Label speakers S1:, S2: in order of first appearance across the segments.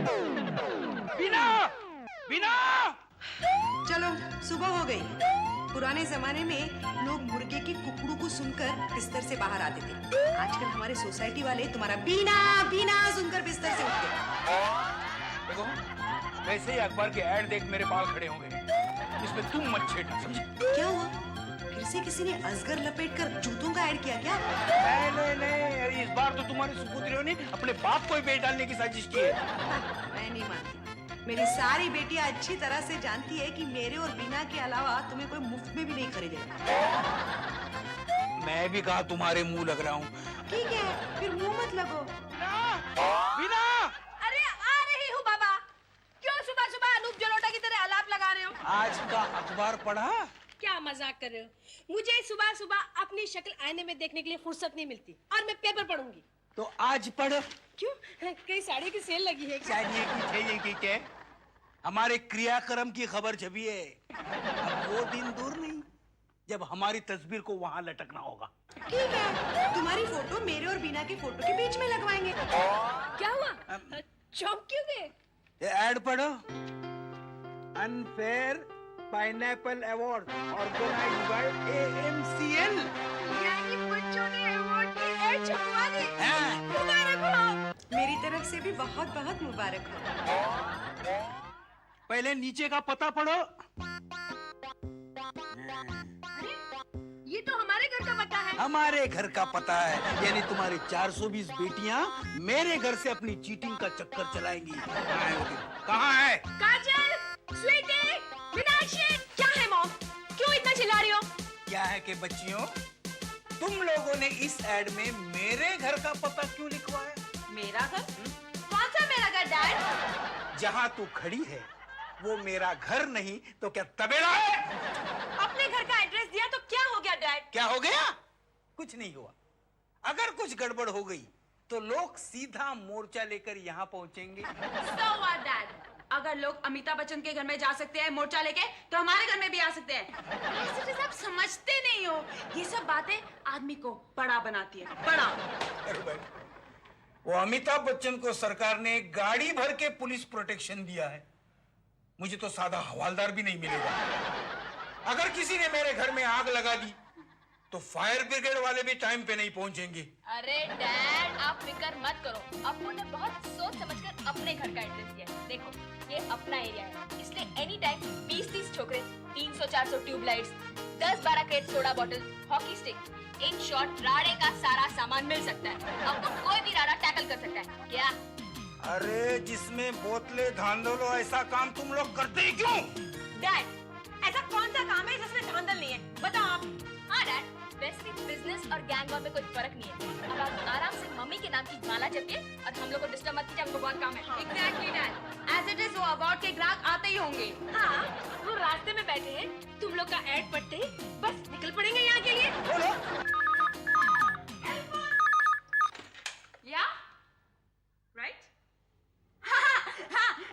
S1: बीना! बीना!
S2: चलो सुबह हो गई। पुराने जमाने में लोग मुर्गे के कुकड़ू को सुनकर बिस्तर से बाहर आते थे। आजकल हमारे सोसाइटी वाले तुम्हारा बीना बीना सुनकर बिस्तर से उठते हैं।
S1: देखो, वैसे ही अखबार के ऐड देख मेरे बाल खड़े हो गए। इसमें तुम मत छेड़ना, समझे?
S2: क्या हुआ? फिर से किसी ने अजगर लपेटकर जूतों का ऐड किया क्या?
S1: नहीं, अरे इस बार तो तुम्हारे सुपुत्रियों ने अपने बाप को ही बेच डालने की साजिश की है।
S2: मैं नहीं मानती। मेरी सारी बेटियां अच्छी तरह से जानती है कि मेरे और बीना के अलावा तुम्हें कोई मुफ्त में भी नहीं खरीदेगा।
S1: मैं भी कहा तुम्हारे मुंह लग रहा हूँ।
S2: ठीक है, फिर मुंह मत लगो।
S1: बीना!
S3: अरे आ रही हूँ बाबा। क्यों सुबह सुबह अनूप जलोटा की तरह आलाप लगा रहे हो?
S1: आज का अखबार पढ़ा?
S3: क्या मजाक कर रहे हो? मुझे सुबह सुबह अपनी शक्ल आईने में देखने के लिए फुर्सत नहीं मिलती और मैं पेपर पढ़ूंगी।
S1: तो आज पढ़।
S3: क्यों? कहीं साड़ी की सेल लगी है क्या?
S1: चाहिए की क्या? हमारे क्रियाक्रम की खबर छपी है। अब वो दिन दूर नहीं जब हमारी तस्वीर को वहां लटकना होगा।
S2: ठीक है, तुम्हारी फोटो मेरे और बीना के फोटो के बीच में लगवाएंगे।
S3: क्या हुआ? चौंक क्यों गए?
S1: ये ऐड पढ़ो। Unfair pineapple award organized by AMCL।
S3: यानी बच्चों ने अवार्ड की ऐड छपवा दी।
S1: हाँ।
S3: मुबारक हो।
S2: मेरी तरफ से भी बहुत बहुत मुबारक हो।
S1: पहले नीचे का पता पढ़ो।
S3: अरे ये तो हमारे घर का पता है।
S1: हमारे घर का पता है, यानी तुम्हारी 420 बेटियां मेरे घर से अपनी चीटिंग का चक्कर चलाएंगी। कहाँ है?
S3: काजल, स्वीटी, मीनाक्षी, क्या है मॉम? क्यों इतना चिल्ला रही हो?
S1: क्या है कि बच्चियों, तुम लोगों ने इस एड में मेरे घर का पता क्यों लिखवाया?
S3: मेरा घर? कौन सा मेरा घर डैड?
S1: जहाँ तू खड़ी है वो मेरा घर नहीं तो क्या तबेला है?
S3: अपने घर का एड्रेस दिया तो क्या हो गया डैड?
S1: क्या हो गया? कुछ नहीं हुआ। अगर कुछ गड़बड़ हो गई तो लोग सीधा मोर्चा लेकर यहाँ पहुँचेंगे।
S3: So what, dad? अगर लोग अमिताभ बच्चन के घर में जा सकते हैं मोर्चा लेके, तो हमारे घर में भी आ सकते हैं। ऐसे तो आप समझते नहीं हो। ये सब बातें आदमी को बड़ा बनाती है, बड़ा।
S1: अरे भाई, वो अमिताभ बच्चन को सरकार ने गाड़ी भर के पुलिस प्रोटेक्शन दिया है। मुझे तो सादा हवालदार भी नहीं मिलेगा। अगर किसी ने मेरे घर में आग लगा दी तो फायर ब्रिगेड वाले भी टाइम पे नहीं पहुंचेंगे।
S4: अरे डैड, आप फिक्र मत करो। अप्पू ने बहुत सोच समझकर अपने घर का एड्रेस दिया है। देखो, ये अपना एरिया है, इसलिए एनी टाइम 20-30 छोकरे, 300-400 tubelights, 10-12 crate soda bottle, hockey stick, in short राड़े का सारा सामान मिल सकता है। आपको कोई भी राड़ा टैकल कर सकता है। क्या?
S1: अरे जिसमें बोतले धांधलो, ऐसा काम तुम लोग करते ही क्यों?
S3: डैड, ऐसा कौन सा काम है जिसमें धांधल नहीं है? बताओ आप।
S4: हाँ डैड, वैसे भी बिजनेस और गैंग वॉर में कोई फर्क नहीं है। अब आप आराम से मम्मी के नाम की माला जपिए और हम लोग को डिस्टर्ब मत कीजिए, हमको बहुत काम है।
S3: Exactly dad. As it is वो अवार्ड के ग्राहक आते ही होंगे। हाँ, वो रास्ते में बैठे हैं। तुम लोग का ऐड पढ़ते ही बस निकल पड़ेंगे यहाँ के लिए।
S1: बोलो।
S3: या राइट? हाँ,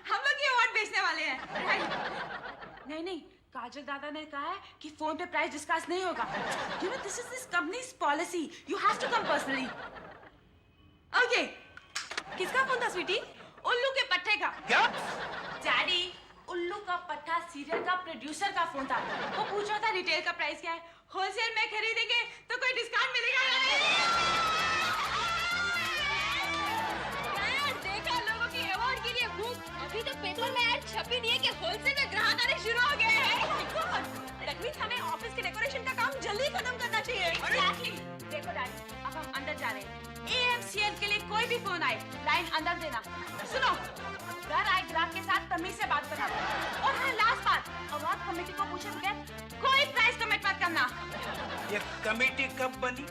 S3: हम लोग ये अवार्ड बेचने वाले हैं। राइट? नहीं, काजल दादा ने कहा है कि फोन पे प्राइस डिस्कस नहीं होगा। You know, this is this company's policy. You have to come personally. Okay. किसका फोन था स्वीटी? उल्लू के पट्टे का।
S1: क्या?
S3: डैडी, उल्लू का पट्टा सीरियल का प्रोड्यूसर का फोन था। वो पूछ रहा था रिटेल का प्राइस क्या है। होलसेल में खरीदेंगे तो कोई डिस्काउंट मिलेगा या नहीं?
S4: देखा लोगों की अवार्ड के लिए भूख। अभी तो पेपर में ऐड छपी नहीं है कि होलसेल में ग्राहक आने शुरू हो गए हैं।
S3: लक्ष्मी, हमें ऑफिस के डेकोरेशन का काम जल्दी खत्म करना चाहिए। Exactly. देखो डैडी, अब हम अंदर जा रहे हैं। AMCL के लिए कोई भी फोन आए, लाइन अंदर देना। सुनो, घर आए ग्राहक के साथ तमीज से बात करना। और हाँ, लास्ट बात, अवार्ड कमेटी को पूछे बगैर कोई प्राइस कमिट मत करना।
S1: ये कमेटी कब बनी?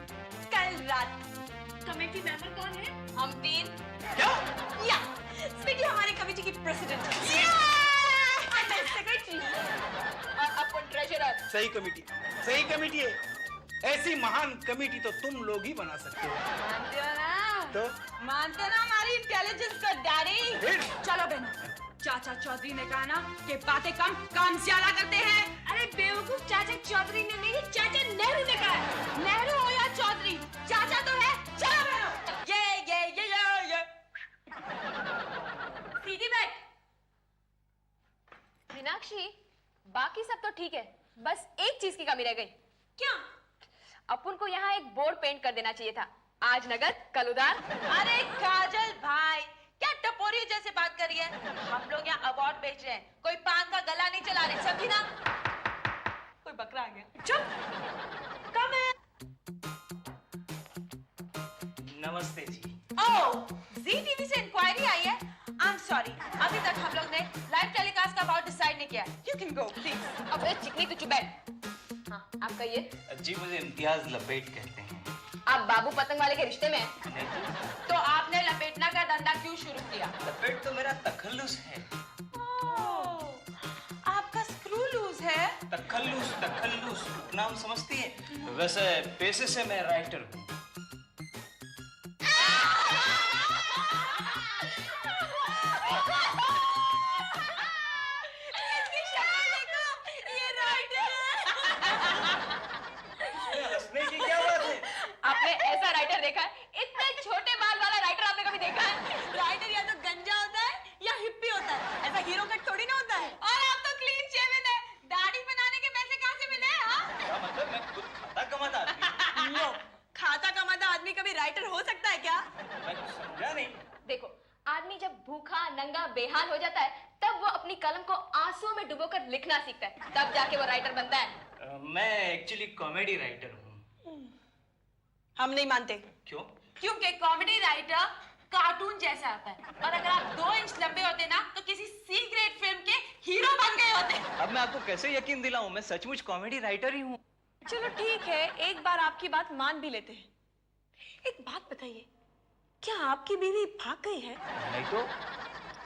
S3: कल रात। कमेटी मेंबर कौन है?
S4: हम 3।
S1: क्या?
S3: या स्वीटी हमारी कमेटी की प्रेसिडेंट है। सेक्रेटरी
S4: और अपन ट्रेजरर।
S1: सही कमेटी है। ऐसी महान कमेटी तो तुम लोग ही बना सकते हो।
S3: मानते हो ना?
S1: तो?
S3: मानते ना हमारी इंटेलिजेंस का डैडी?
S1: फिर?
S3: चलो बहनों, चाचा चौधरी ने कहा ना कि बातें कम काम ज्यादा करते हैं। अरे बेवकूफ, चाचा चौधरी ने नहीं, चाचा नेहरू ने कहा है। नेहरू हो या चौधरी, चाचा तो है। चलो बहनों, ये सीधी
S4: बाकी सब तो ठीक है, बस एक चीज की कमी रह गई।
S3: क्या?
S4: अपन को यहाँ एक बोर्ड पेंट कर देना चाहिए था, आज नगद कल उधार।
S3: अरे काजल भाई, क्या टपोरी जैसे बात कर रही है? हम लोग यहाँ अवार्ड बेच रहे हैं, कोई पान का गला नहीं चला रहे, समझी ना? कोई बकरा आ गया। चुप। कम है।
S5: नमस्ते जी।
S3: ओह, जी टीवी से इंक्वायरी आई है। आई एम सॉरी, अभी तक हम लोग ने लाइव टेलीकास्ट का अबाउट डिसाइड नहीं किया। You can go please.
S4: अब ए चिकनी तू चुप बैठ। हाँ, आप कहिए।
S5: जी मुझे इम्तियाज लपेट कहते हैं।
S4: आप बाबू पतंग वाले के रिश्ते में हैं?
S5: नहीं जी,
S3: तो आपने लपेटना का धंधा क्यों शुरू किया?
S5: लपेट तो मेरा तखल्लुस है।
S3: ओह, आपका स्क्रू लूज है।
S5: तखल्लुस तखल्लुस नाम समझती है? वैसे पेशे से मैं राइटर हूँ।
S3: इसकी शक्ल देखो, ये राइटर है।
S5: हंसने की क्या बात है?
S4: आपने ऐसा राइटर देखा है? इतने छोटे बाल वाला राइटर आपने कभी देखा है?
S3: राइटर या तो गंजा होता है या हिप्पी होता है, ऐसा हीरो कट थोड़ी ना होता है। और आप तो क्लीन शेवन है, दाढ़ी बनाने के पैसे कहाँ से मिले? हाँ,
S5: क्या मतलब? मैं खुद खाता कमाता आदमी हूँ।
S3: लो, खाता कमाता आदमी कभी राइटर हो सकता है क्या?
S5: मैं कुछ समझा नहीं।
S4: देखो, आदमी जब भूखा नंगा बेहाल हो जाता है, तब वो अपनी कलम को आंसुओं में डुबोकर लिखना सीखता है, तब जाके वो राइटर बनता है।
S5: मैं एक्चुअली कॉमेडी राइटर हूँ।
S3: हम नहीं मानते।
S5: क्यों?
S3: क्योंकि कॉमेडी राइटर कार्टून जैसा होता है, और अगर आप 2 इंच लंबे होते ना तो किसी सी ग्रेड फिल्म के हीरो बन गए होते।
S5: अब मैं आपको कैसे यकीन दिलाऊं? मैं सचमुच कॉमेडी राइटर ही हूँ।
S3: चलो ठीक है, एक बार आपकी बात मान भी लेते हैं। एक बात बताइए, क्या आपकी बीवी भाग गई है?
S5: नहीं तो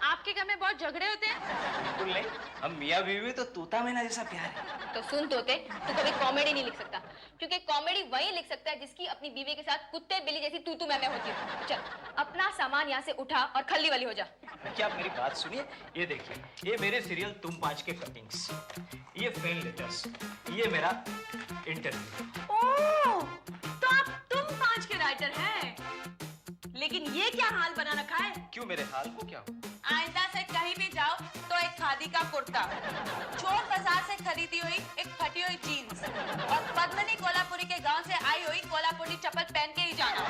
S3: आपके घर में बहुत झगड़े होते हैं?
S5: बिल्कुल नहीं, हम मियाँ बीवी तो तोता मैना जैसा प्यार है।
S4: तो सुन तोते, तू कभी कॉमेडी नहीं लिख सकता, क्योंकि कॉमेडी वही लिख सकता है जिसकी अपनी बीवी के साथ कुत्ते बिल्ली जैसी तू मैं होती है। चल, अपना सामान यहाँ से उठा और खल्ली वाली हो जा।
S5: क्या आप मेरी बात सुनिए? ये देखिए, ये मेरे सीरियल तुम 5 के कटिंग्स, ये फैन लेटर्स, ये मेरा इंटरव्यू।
S3: ओह, तो आप तुम 5 के राइटर हैं। लेकिन ये क्या हाल बना रखा है?
S5: क्यों, मेरे हाल को क्या हो?
S3: आइंदा से कहीं भी जाओ तो एक खादी का कुर्ता, चोर बाजार से खरीदी हुई एक फटी हुई जीन्स, और पद्मनी कोल्हापुरी के गांव से आई हुई कोल्हापुरी चप्पल पहन के ही जाना।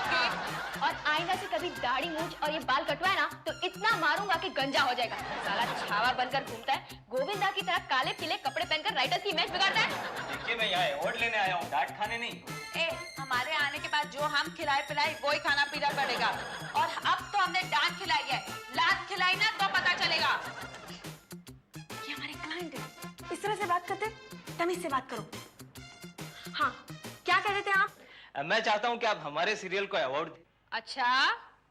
S4: और आईना से कभी दाढ़ी मूंछ और ये बाल कटवाए ना तो इतना मारूंगा कि गंजा हो जाएगा। साला छावा बनकर घूमता है, गोविंदा की तरह काले पीले कपड़े पहनकर राइटर्स की इमेज बिगाड़ता है।
S5: देखिए, मैं यहाँ अवार्ड लेने आया हूँ, डांट खाने नहीं।
S3: ए, हमारे आने के बाद जो हम खिलाए पिलाए वो ही खाना पीना पड़ेगा, और अब तो हमने डांट खिलाई है, लात खिलाई ना तो पता चलेगा। ये हमारे क्लाइंट है, इस तरह से बात करते, तमीज से बात करो। हाँ, क्या कह रहे थे आप?
S5: मैं चाहता हूँ कि आप हमारे सीरियल को अवार्ड दें।
S4: अच्छा,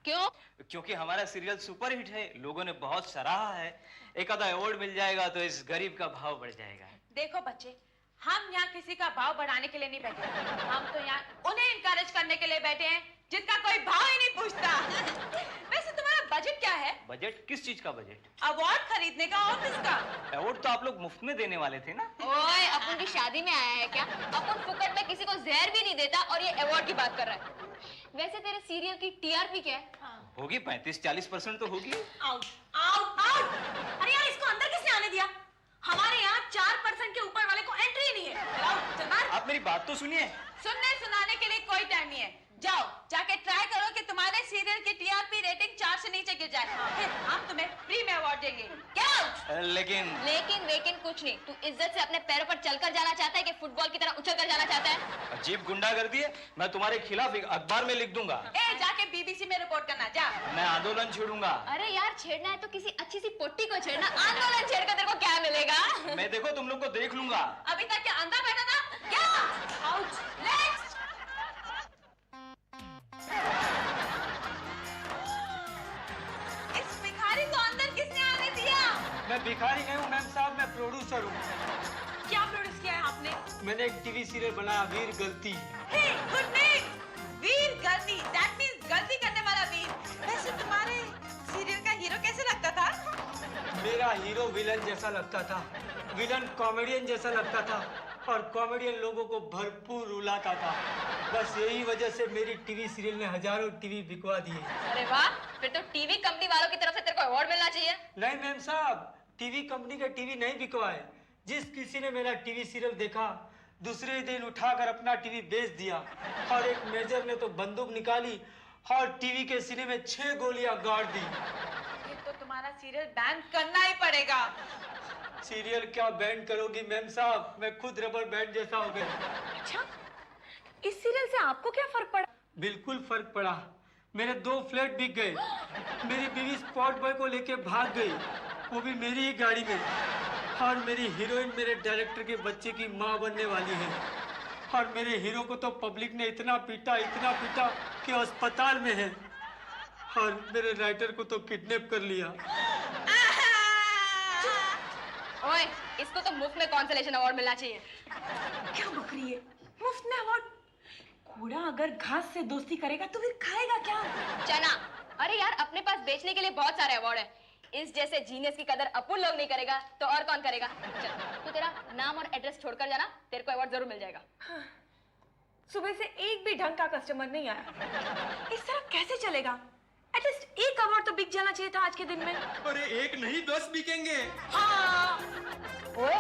S4: क्यों?
S5: क्योंकि हमारा सीरियल सुपरहिट है, लोगों ने बहुत सराहा है। एक आधा अवार्ड मिल जाएगा तो इस गरीब का भाव बढ़ जाएगा।
S3: देखो बच्चे, हम यहाँ किसी का भाव बढ़ाने के लिए नहीं बैठे, हम तो यहाँ उन्हें इनकरेज करने के लिए बैठे हैं जिनका कोई भाव ही नहीं पूछता। वैसे तुम्हारा बजट क्या है?
S5: बजट? किस चीज का बजट?
S3: अवार्ड खरीदने का और किसका?
S5: अवार्ड तो आप लोग मुफ्त में देने वाले थे ना।
S4: ओए, अपन की शादी में आया है क्या? अपन फुकट में किसी को जहर भी नहीं देता और ये अवार्ड की बात कर रहा है। वैसे तेरे सीरियल की टीआरपी क्या है?
S5: होगी 35-40% तो होगी।
S3: Out, out, out! अरे यार, इसको अंदर किसने आने दिया? हमारे यहाँ 4% के ऊपर वाले को एंट्री नहीं है। आउट, चल बाहर।
S5: आप मेरी बात तो सुनिए।
S3: सुनने सुनाने के लिए कोई टाइम नहीं है। जाओ, जाके ट्राई करो कि तुम्हारे सीरियल की टीआरपी रेटिंग 4 से नीचे गिर जाए, फिर हम तुम्हें फ्री में अवार्ड देंगे। Get out!
S5: लेकिन
S4: कुछ नहीं। तू इज्जत से अपने पैरों पर चलकर जाना चाहता है कि फुटबॉल की तरह उछल कर जाना चाहता है?
S5: अजीब गुंडागर्दी है। मैं तुम्हारे खिलाफ एक अखबार में लिख दूंगा।
S3: ए, जाके बीबीसी में रिपोर्ट करना, जा।
S5: मैं आंदोलन छेड़ूंगा।
S4: अरे यार, छेड़ना है तो किसी अच्छी सी पोट्टी को छेड़ना, आंदोलन छेड़ कर तेरे को क्या मिलेगा?
S5: मैं देखो तुम लोग को देख लूंगा।
S3: अभी तक क्या अंधा बैठा था? क्या? Out, next. इस भिखारी को अंदर किसने आने दिया?
S6: मैं भिखारी नहीं हूँ मैम साहब, मैं प्रोड्यूसर हूँ।
S3: क्या प्रोड्यूस किया है आपने?
S6: मैंने एक टीवी सीरियल बनाया, वीर गलती।
S3: हे, गुड नेम, वीर गलती। दैट मींस गलती करने वाला वीर। वैसे तुम्हारे सीरियल का हीरो कैसे लगता था?
S6: मेरा हीरो विलन जैसा लगता था, विलन कॉमेडियन जैसा लगता था, और कॉमेडियन लोगों को भरपूर रुलाता था। बस यही वजह से मेरी टीवी सीरियल ने हजारों टीवी बिकवा दिए।
S4: अरे वाह, फिर तो टीवी कंपनी वालों की तरफ से तेरे को अवार्ड मिलना चाहिए।
S6: नहीं मैम साहब, टीवी कंपनी के टीवी नहीं बिकवाए, जिस किसी ने मेरा टीवी सीरियल देखा दूसरे दिन उठाकर अपना टीवी बेच दिया, और एक मेजर ने तो बंदूक निकाली और टीवी के सीने में 6 गोलियां गाड़ दी।
S3: ये तो तुम्हारा सीरियल बैन करना ही पड़ेगा।
S6: सीरियल क्या बैंड करोगी मैम साहब, मैं खुद रबर बैंड जैसा हो गया।
S3: अच्छा, इस सीरियल से आपको क्या फर्क पड़ा?
S6: बिल्कुल फर्क पड़ा। मेरे 2 फ्लैट बिक गए, मेरी बीवी स्पॉट बॉय को लेके भाग गई, वो भी मेरी ही गाड़ी में, और मेरी हीरोइन मेरे डायरेक्टर के बच्चे की माँ बनने वाली है, और मेरे हीरो को तो पब्लिक ने इतना पीटा कि अस्पताल में है, और मेरे राइटर को तो किडनैप कर लिया।
S4: ओए, इसको तो मुफ्त में कॉन्सोलेशन अवार्ड मिलना चाहिए।
S3: क्या बक रही है? मुफ्त में अवार्ड? घोड़ा अगर घास से दोस्ती करेगा तो फिर खाएगा क्या?
S4: चना, अरे यार अपने पास बेचने के लिए बहुत सारे अवार्ड है। इस जैसे जीनियस की कदर अपन लोग नहीं करेगा तो और कौन करेगा? चल, तू तेरा नाम और एड्रेस छोड़कर जाना, तेरे को अवार्ड जरूर मिल जाएगा।
S3: सुबह से एक भी ढंग का कस्टमर नहीं आया। इस तरह कैसे चलेगा? एटलीस्ट एक अवार्ड तो बिक जाना चाहिए था आज के दिन में।
S1: अरे एक नहीं 10 बिकेंगे।
S3: हाँ।
S4: ओए,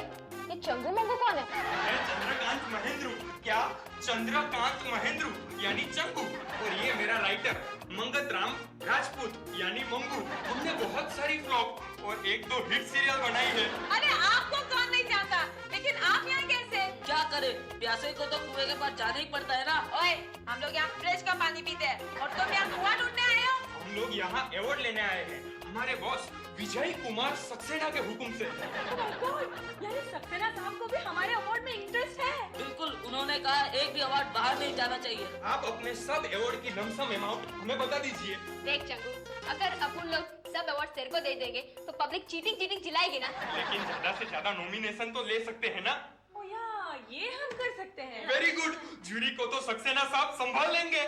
S4: ये चंगू मंगू कौन है?
S7: मैं चंद्रकांत महेंद्रू। क्या? चंद्रकांत महेंद्रू यानी चंगू, और ये मेरा राइटर मंगत राम राजपूत यानी मंगू। हमने बहुत सारी फ्लॉप और 1-2 हिट सीरियल बनाई है।
S3: अरे आपको कौन नहीं जानता, लेकिन आप यहाँ कैसे?
S8: क्या करे, प्यासे को तो कुएं के पास जाना ही पड़ता है ना।
S3: ओए, हम लोग यहाँ फ्रेश का पानी पीते हैं और तुम यहाँ कुआं ढूंढने आए हो?
S7: हम लोग यहाँ अवार्ड लेने आए हैं हमारे बॉस विजय कुमार सक्सेना के हुक्म से।
S3: Oh my God, यानी सक्सेना साहब को भी हमारे अवार्ड में इंटरेस्ट है।
S8: बिल्कुल, उन्होंने कहा एक भी अवार्ड बाहर नहीं जाना चाहिए।
S7: आप अपने सब अवार्ड की लमसम अमाउंट हमें बता दीजिए।
S4: देख चंगू, अगर अपन लोग सब अवार्ड तेरे को दे देंगे तो पब्लिक चीटिंग चिल्लाएगी ना।
S7: लेकिन ज्यादा से ज्यादा नॉमिनेशन तो ले सकते हैं ना।
S3: ओ या, ये हम कर सकते हैं।
S7: वेरी गुड, जूरी को तो सक्सेना साहब संभाल लेंगे।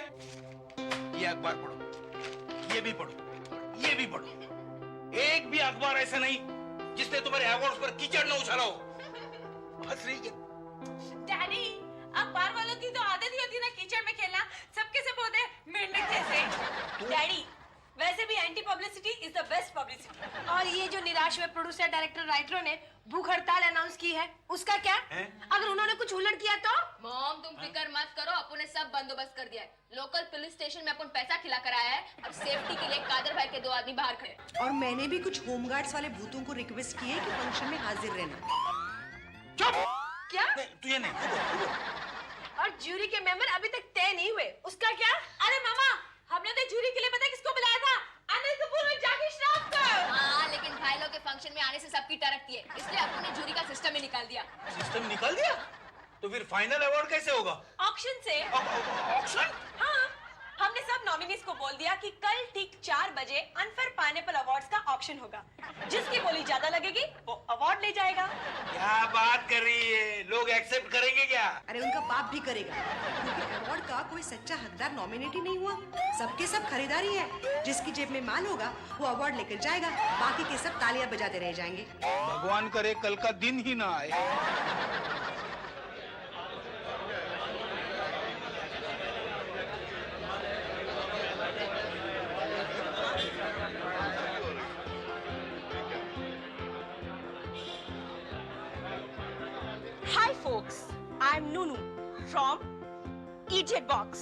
S1: ये अखबार पढ़ो, ये भी पढ़ो, ये भी पढ़ो। एक भी अखबार ऐसा नहीं जिसने तुम्हारे अवार्ड्स पर कीचड़ न उछाला हो। हंस रही है।
S3: डैडी, अखबार वालों की तो आदत ही होती है ना कीचड़ में खेलना, सबके सब होते हैं मेंढक जैसे। डैडी, वैसे भी anti publicity is the best publicity.
S2: और ये जो निराश हुए प्रोड्यूसर डायरेक्टर राइटरों ने भूख हड़ताल अनाउंस की है, उसका क्या? अगर उन्होंने कुछ उल्लड़ किया तो?
S4: मॉम तुम फिक्र मत करो, अपन ने सब बंदोबस्त कर दिया है। लोकल पुलिस स्टेशन में अपन पैसा खिला कर आया है, अब सेफ्टी के लिए कादर भाई के 2 आदमी बाहर खड़े।
S2: और मैंने भी कुछ होमगार्ड्स वाले भूतों को रिक्वेस्ट की है कि फंक्शन में हाजिर रहना।
S1: चुप।
S2: क्या?
S1: तुझे नहीं, तू बोल।
S2: और ज्यूरी के मेंबर अभी तक तय नहीं हुए, उसका क्या?
S3: अरे मामा, हमने तो जूरी के लिए पता किसको बुलाया था? अनिल कपूर और जैकी श्रॉफ को।
S4: हाँ, लेकिन भाई लोग के फंक्शन में आने से सबकी टरकती है, इसलिए अपन ने जूरी का सिस्टम ही निकाल दिया।
S1: सिस्टम निकाल दिया? तो फिर फाइनल अवार्ड कैसे होगा?
S3: ऑक्शन से।
S1: ऑक्शन?
S3: हाँ, हमने सब नॉमिनीज को बोल दिया कि कल ठीक 4 बजे अनफेयर पाइनएप्पल अवार्ड्स का ऑक्शन होगा। जिसकी बोली ज्यादा लगेगी वो अवार्ड ले जाएगा।
S1: क्या बात कर रही है? लोग एक्सेप्ट करेंगे क्या?
S2: अरे उनका बाप भी करेगा, क्योंकि अवार्ड का कोई सच्चा हकदार नॉमिनेट ही नहीं हुआ। सबके सब खरीदारी है, जिसकी जेब में माल होगा वो अवार्ड लेकर जाएगा, बाकी के सब तालियां बजाते रह जाएंगे।
S1: भगवान करे कल का दिन ही ना आए।
S3: Hi folks, I am Nunu from idiot box.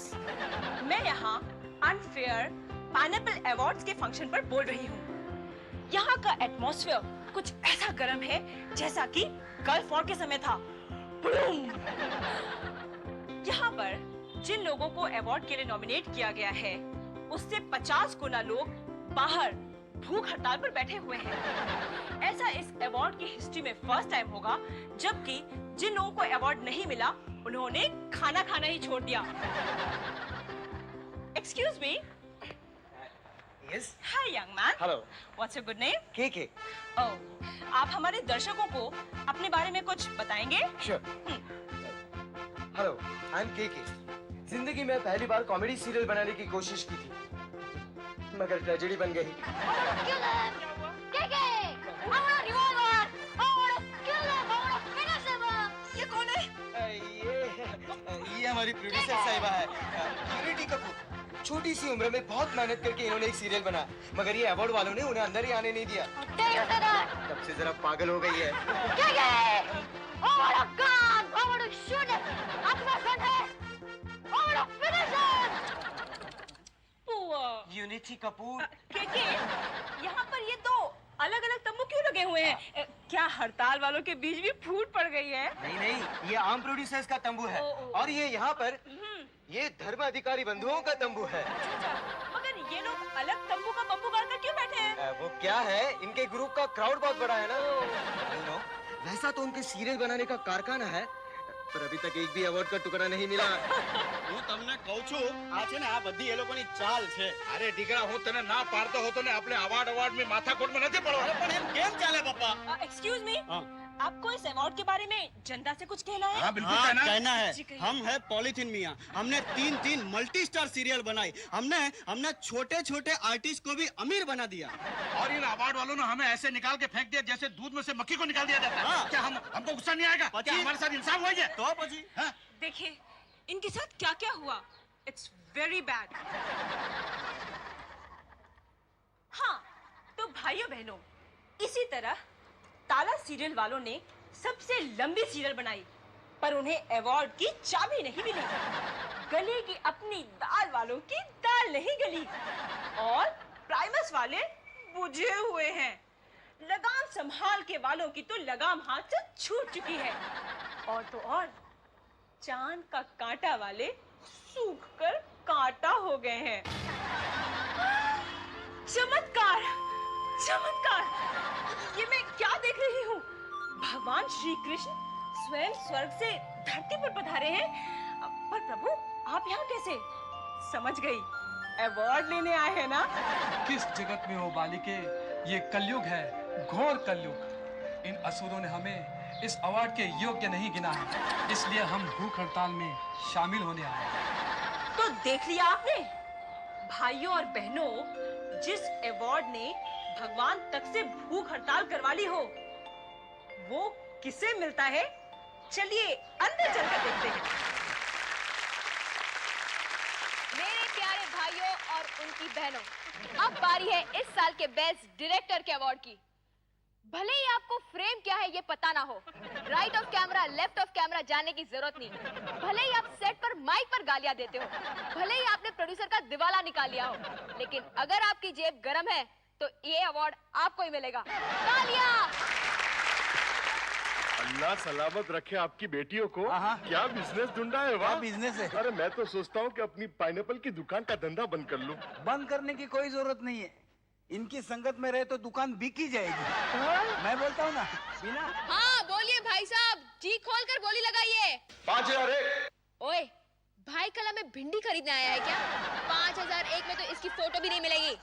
S3: मैं यहाँ अनफेयर पाइनएप्पल अवार्ड्स के फंक्शन पर बोल रही हूँ। यहाँ का एटमॉस्फेयर कुछ ऐसा गर्म है जैसा कि गल्फ वॉर के समय था। बूम! यहाँ पर जिन लोगों को अवार्ड के लिए नॉमिनेट किया गया है, उससे 50 गुना लोग बाहर भूख हड़ताल पर बैठे हुए हैं। ऐसा इस अवार्ड की हिस्ट्री में फर्स्ट टाइम होगा, जबकि जिन लोगों को अवार्ड नहीं मिला उन्होंने खाना खाना ही छोड़ दिया। Excuse me.
S9: Yes.
S3: Hi young man.
S9: Hello.
S3: What's your good name?
S9: KK.
S3: Oh, आप हमारे दर्शकों को अपने बारे में कुछ बताएंगे?
S9: Sure. Hello, I'm KK. जिंदगी में पहली बार कॉमेडी सीरियल बनाने की कोशिश की थी, मगर ट्रेजेडी बन गई।
S3: ये कौन है?
S9: ये हमारी प्रोड्यूसर साहिबा है, प्यूरिटी कपूर। छोटी सी उम्र में बहुत मेहनत करके इन्होंने एक सीरियल बनाया, मगर ये अवार्ड वालों ने उन्हें अंदर ही आने नहीं दिया। तब से जरा पागल हो गई है। यूनिटी कपूर,
S3: केके, यहाँ पर ये दो अलग अलग तंबू क्यों लगे हुए हैं? क्या हड़ताल वालों के बीच भी फूट पड़ गई है?
S9: नहीं, ये आम प्रोड्यूसर्स का तंबू है। और ये यहाँ पर ये धर्म अधिकारी बंधुओं का तंबू है।
S3: मगर ये लोग अलग तंबू का बम्बू गाड़कर क्यों बैठे हैं?
S9: वो क्या है, इनके ग्रुप का क्राउड बहुत बड़ा है ना। वैसा तो उनके सीरियल बनाने का कारखाना है, पर अभी तक एक भी अवार्ड का टुकड़ा नहीं मिला।
S10: હું તમને કહું છું, આ છે ને આ બધી એ લોકોની ચાલ છે.
S1: अरे દીકરા, હું તને ના પાડતો હોતો ને આપણે અવાર્ડ में માથાકૂટમાં નથી પડવાનું.
S10: પણ એમ કેમ ચાલે પપ્પા?
S3: एक्सक्यूज मी, आपको इस अवार्ड के बारे में जनता से कुछ कहना है?
S1: हाँ बिल्कुल
S10: हाँ,
S1: कहना
S10: कहना है।
S3: जी, कहिए।
S10: हम है पॉलिथीन मियाँ, हमने 3 मल्टी स्टार सीरियल बनाई, हमने छोटे छोटे आर्टिस्ट को भी अमीर बना दिया।
S1: और इन अवार्ड वालों ने हमें ऐसे निकाल के फेंक दिया जैसे दूध में से मक्खी को निकाल दिया जाता है।
S10: हाँ।
S1: क्या हमको गुस्सा नहीं आएगा? क्या हमारे साथ इंसाफ हो गया?
S10: तो પછી
S3: देखिए, इनके साथ क्या क्या हुआ। It's very bad. हाँ, तो भाइयों बहनों, इसी तरह ताला सीरियल वालों ने सबसे लंबी सीरियल बनाई, पर उन्हें अवार्ड की चाबी नहीं मिली। गली की अपनी दाल वालों की दाल नहीं गली, और प्राइमस वाले बुझे हुए हैं। लगाम संभाल के वालों की तो लगाम हाथ से छूट चुकी है, और तो और चांद का कांटा वाले सूखकर कांटा हो गए हैं। चमत्कार, चमत्कार! ये मैं क्या देख रही हूँ? भगवान श्री कृष्ण स्वयं स्वर्ग से धरती पर पधारे हैं। पर प्रभु, आप यहाँ कैसे? समझ गई, अवार्ड लेने आए हैं ना?
S11: किस जगत में हो बालिके, ये कलयुग है, घोर कलयुग। इन असुरों ने हमें इस अवार्ड के योग्य नहीं गिना है, इसलिए हम भूख हड़ताल में शामिल होने आए हैं।
S3: तो देख लिया आपने भाइयों और बहनों, जिस अवार्ड ने भगवान तक से भूख हड़ताल करवा ली हो, वो किसे मिलता है? चलिए अंदर चलकर देखते हैं।
S4: मेरे प्यारे भाइयों और उनकी बहनों, अब बारी है इस साल के बेस्ट डायरेक्टर के अवार्ड की। भले ही आपको फ्रेम क्या है ये पता ना हो, right of camera left of camera जानने की जरूरत नहीं, भले ही आप सेट पर माइक पर गालियां देते हो, भले ही आपने प्रोड्यूसर का दिवाला निकाल लिया हो, लेकिन अगर आपकी जेब गरम है तो ये अवार्ड आपको ही मिलेगा। तालियां!
S12: अल्लाह सलामत रखे आपकी बेटियों को। क्या बिजनेस ढूंढा है? वाह
S1: बिजनेस है।
S12: अरे मैं तो सोचता हूँ कि अपनी पाइनएप्पल की दुकान का धंधा बंद कर लूं।
S1: बंद करने की कोई जरूरत नहीं है, इनकी संगत में रहे तो दुकान बिक ही जाएगी। मैं बोलता हूँ ना बिना।
S4: हाँ बोलिए भाई साहब, जी खोल कर बोली लगाइए।
S12: 5001।
S4: ओए भाई, कल हमें भिंडी खरीदने आया है क्या? 5001 में तो इसकी फोटो भी नहीं मिलेगी।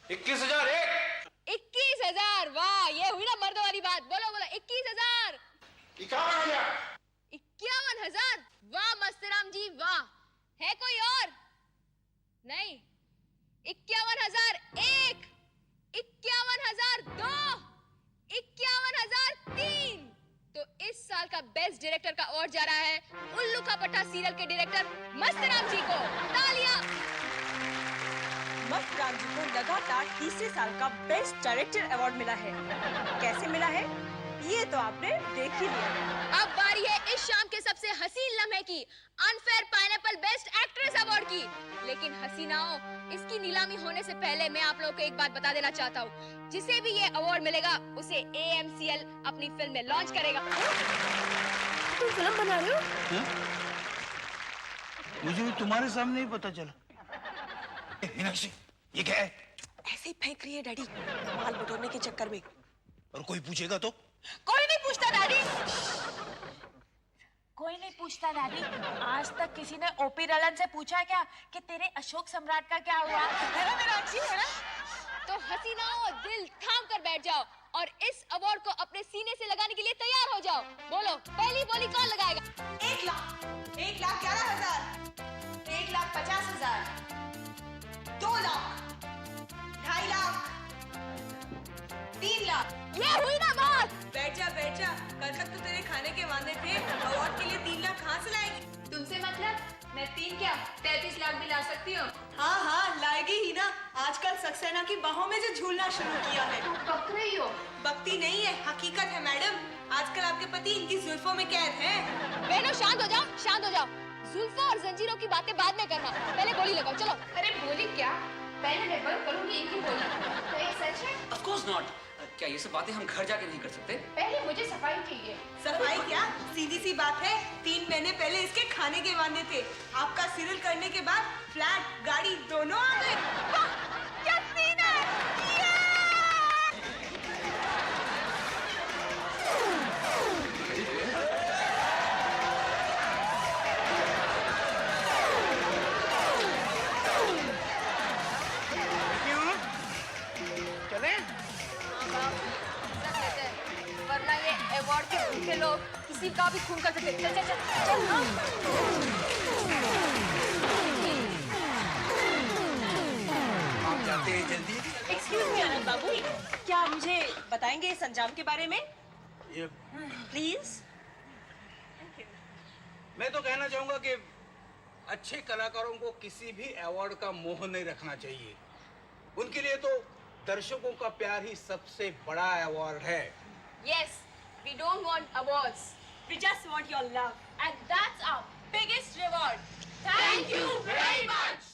S12: 21,001।
S4: 21,000, वाह, ये हुई ना मर्दों वाली बात। बोलो बोलो, 21,000।
S12: 51,000।
S4: 51,000, वाह मस्तराम जी वाह। है कोई और? नहीं। 51,001, 51,002, 51,003। तो इस साल का बेस्ट डायरेक्टर का अवार्ड जा रहा है उल्लू का पट्टा सीरियल के डायरेक्टर मस्तराम जी को। तालियां!
S3: मस्तराम जी को लगातार तीसरे साल का बेस्ट डायरेक्टर अवार्ड मिला है। कैसे मिला है ये तो आपने देख ही लिया।
S4: अब बारी है इस शाम के सबसे हसीन लम्हे की, unfair pineapple best actress award की। लेकिन हसीनाओं, इसकी नीलामी होने से पहले मैं आप लोगों को एक बात बता देना चाहता हूँ, जिसे भी ये अवार्ड मिलेगा उसे AMCL अपनी फिल्म में लॉन्च करेगा। तुम फिल्म बना रहे हो?
S1: मुझे भी तुम्हारे सामने ही पता चला। मीनाक्षी, ये क्या है?
S2: ऐसे ही फेंक रही है डैडी, माल बटोरने के चक्कर में।
S1: और कोई पूछेगा तो?
S3: कोई नहीं पूछता डैडी, कोई नहीं पूछता डैडी। आज तक किसी ने ओपी रलन से पूछा क्या कि तेरे अशोक सम्राट का क्या हुआ? है ना मीनाक्षी, है ना?
S4: तो हसीनाओं, दिल थाम कर बैठ जाओ और इस अवार्ड को अपने सीने से लगाने के लिए तैयार हो जाओ। बोलो, पहली बोली कौन लगाएगा?
S2: 1,11,000, 1,50,000, 2 लाख, 2.5 लाख, 3 लाख।
S4: ये हुई ना बात।
S2: बैठ जा, कल तक तो तेरे खाने के वादे थे, अवार्ड के लिए 3 लाख कहाँ से लाएगी?
S4: तुमसे मतलब मैं 3 क्या 33 लाख भी ला सकती हूँ।
S2: हाँ हाँ लाएगी ही ना, आजकल सक्सेना की बाहों में जो झूलना शुरू किया है।
S4: बक रही हो?
S2: बकती नहीं है, हकीकत है मैडम। आजकल आपके पति इनकी जुल्फों में कैद हैं।
S4: बहनों शांत हो जाओ, शांत हो जाओ। जुल्फों और जंजीरों की बातें बाद में करना, पहले गोली लगाओ। चलो। अरे गोली क्या, पहले मैं बंद करूंगी इनकी गोली। तो ये सच है?
S13: Of course not. क्या ये सब बातें हम घर जाके नहीं कर सकते?
S4: पहले मुझे सफाई चाहिए।
S2: सफाई क्या, सीधी सी बात है। 3 महीने पहले इसके खाने के वादे थे, आपका सीरियल करने के बाद फ्लैट गाड़ी दोनों आ गए।
S4: क्या सीन है?
S1: चले?
S4: वरना ये अवार्ड के भूखे लोग किसी का भी खून कर सकते। चल चल चल चल।
S1: आप जाते हैं जल्दी?
S2: एक्सक्यूज मी आनंद बाबू, क्या आप मुझे बताएंगे इस अंजाम के बारे में?
S1: ये
S2: प्लीज।
S1: मैं तो कहना चाहूंगा कि अच्छे कलाकारों को किसी भी अवार्ड का मोह नहीं रखना चाहिए। उनके लिए तो दर्शकों का प्यार ही सबसे बड़ा अवार्ड है।
S4: Yes, we don't want awards.
S2: We just want your love.
S4: And that's our biggest reward. Thank you very much.